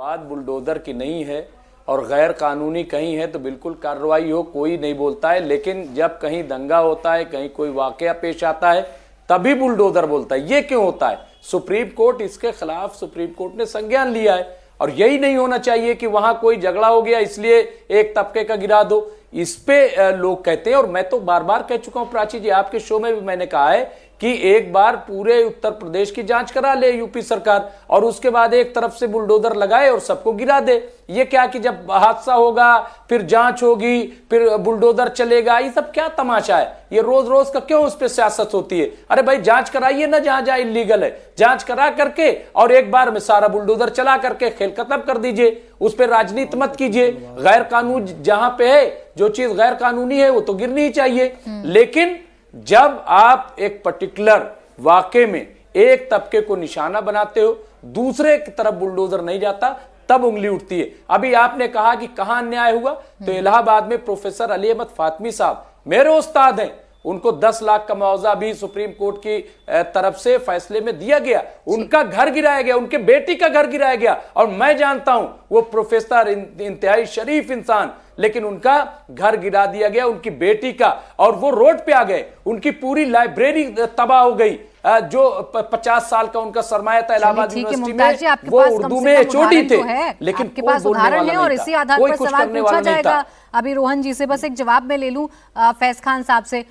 बात बुलडोजर की नहीं है और गैर कानूनी कहीं है तो बिल्कुल कार्रवाई हो, कोई नहीं बोलता है। लेकिन जब कहीं दंगा होता है, कहीं कोई वाकया पेश आता है, तभी बुलडोजर बोलता है। ये क्यों होता है? सुप्रीम कोर्ट इसके खिलाफ सुप्रीम कोर्ट ने संज्ञान लिया है और यही नहीं होना चाहिए कि वहां कोई झगड़ा हो गया इसलिए एक तबके का गिरा दो। इस पे लोग कहते हैं, और मैं तो बार बार कह चुका हूं प्राची जी, आपके शो में भी मैंने कहा है कि एक बार पूरे उत्तर प्रदेश की जांच करा ले यूपी सरकार और उसके बाद एक तरफ से बुलडोजर लगाए और सबको गिरा दे। ये क्या कि जब हादसा होगा फिर जांच होगी फिर बुलडोजर चलेगा, ये सब क्या तमाशा है? ये रोज रोज का क्यों उस पर सियासत होती है? अरे भाई जांच कराइए ना, जहां जहां इलीगल है जांच करा करके और एक बार में सारा बुलडोजर चला करके खेल खत्म कर दीजिए। उस पर राजनीति मत कीजिए। गैर कानून जहां पे है, जो चीज गैर कानूनी है वो तो गिरनी ही चाहिए। लेकिन जब आप एक पर्टिकुलर वाकये में एक तबके को निशाना बनाते हो, दूसरे की तरफ बुलडोजर नहीं जाता, तब उंगली उठती है। अभी आपने कहा कि कहां अन्याय हुआ, तो इलाहाबाद में प्रोफेसर अली अहमद फातमी साहब मेरे उस्ताद हैं, उनको 10 लाख का मुआवजा भी सुप्रीम कोर्ट की तरफ से फैसले में दिया गया। उनका घर गिराया गया, उनके बेटी का घर गिराया गया। और मैं जानता हूं वो प्रोफेसर इंतहाई शरीफ इंसान, लेकिन उनका घर गिरा दिया गया, उनकी बेटी का, और वो रोड पे आ गए। उनकी पूरी लाइब्रेरी तबाह हो गई। जो 50 साल का उनका सरमाया था इलाहाबाद यूनिवर्सिटी में, वो उर्दू में एचओडी थे, लेकिन आपके पास उदाहरण है और इसी आधार पर सवाल पूछा जाएगा। अभी रोहन जी से बस एक जवाब में ले लूं, फैज खान साहब से।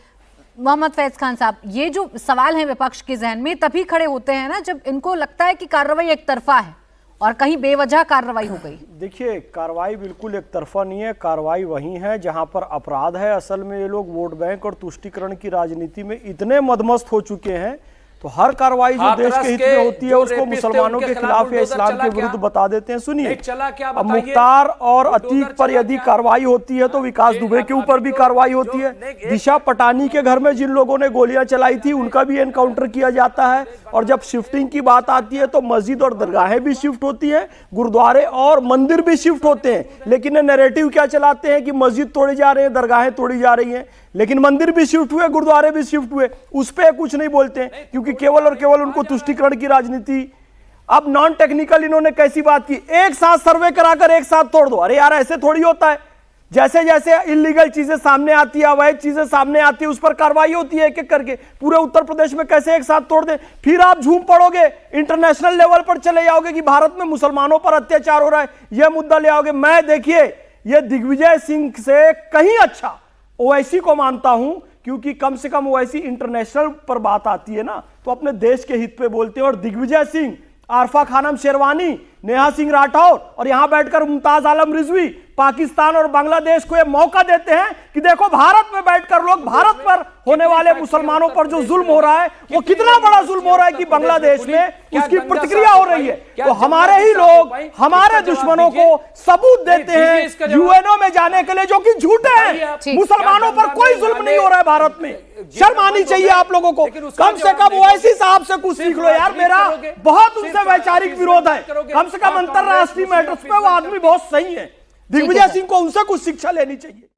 मोहम्मद फैज खान साहब, ये जो सवाल है विपक्ष के जहन में तभी खड़े होते हैं ना जब इनको लगता है कि कार्रवाई एक तरफा है और कहीं बेवजह कार्रवाई हो गई। देखिए, कार्रवाई बिल्कुल एक तरफा नहीं है। कार्रवाई वहीं है जहां पर अपराध है। असल में ये लोग वोट बैंक और तुष्टीकरण की राजनीति में इतने मदमस्त हो चुके हैं, तो हर कार्रवाई जो देश के हित में होती है उसको मुसलमानों के खिलाफ या इस्लाम के विरुद्ध बता देते हैं। सुनिए, अब मुख्तार और अतीक पर यदि कार्रवाई होती है तो विकास दुबे के ऊपर भी कार्रवाई होती है। दिशा पटानी के घर में जिन लोगों ने गोलियां चलाई थी उनका भी एनकाउंटर किया जाता है। और जब शिफ्टिंग की बात आती है तो मस्जिद और दरगाहें भी शिफ्ट होती है, गुरुद्वारे और मंदिर भी शिफ्ट होते हैं। लेकिन ये नैरेटिव क्या चलाते हैं कि मस्जिद तोड़ी जा रही है, दरगाहें तोड़ी जा रही हैं, लेकिन मंदिर भी शिफ्ट हुए, गुरुद्वारे भी शिफ्ट हुए, उस पर कुछ नहीं बोलते क्योंकि केवल और केवल उनको तुष्टीकरण की राजनीति। अब नॉन टेक्निकल इन्होंने कैसी बात की, एक साथ सर्वे कराकर एक साथ तोड़ दो। अरे यार, ऐसे थोड़ी होता है। जैसे जैसे इलीगल चीजें सामने आती है, अवैध चीजें सामने आती है, उस पर कार्रवाई होती है एक एक करके। पूरे उत्तर प्रदेश में कैसे एक साथ तोड़ दे? फिर आप झूम पड़ोगे, इंटरनेशनल लेवल पर चले जाओगे कि भारत में मुसलमानों पर अत्याचार हो रहा है, यह मुद्दा ले आओगे। मैं देखिए, यह दिग्विजय सिंह से कहीं अच्छा ओवैसी को मानता हूं, क्योंकि कम से कम ओवैसी इंटरनेशनल पर बात आती है ना तो अपने देश के हित पे बोलते हैं। और दिग्विजय सिंह, आरफा खानम शेरवानी, नेहा सिंह राठौर और यहां बैठकर मुमताज आलम रिजवी पाकिस्तान और बांग्लादेश को यह मौका देते हैं कि देखो भारत में बैठकर लोग भारत पर होने वाले मुसलमानों पर जो जुल्म हो रहा है वो कितना बड़ा जुल्म हो रहा है कि बांग्लादेश में उसकी प्रतिक्रिया हो रही है। तो हमारे ही लोग हमारे दुश्मनों को सबूत देते हैं यूएनओ में जाने के लिए, जो कि झूठे हैं। मुसलमानों पर कोई जुल्म नहीं हो रहा है भारत में। शर्म आनी चाहिए आप लोगों को। कम से कम ओवैसी साहब से कुछ सीख लो यार। मेरा बहुत उनसे वैचारिक विरोध है, कम से कम अंतरराष्ट्रीय मैटर्स पे वो आदमी बहुत सही है। दिग्विजय सिंह को उनसे कुछ शिक्षा लेनी चाहिए।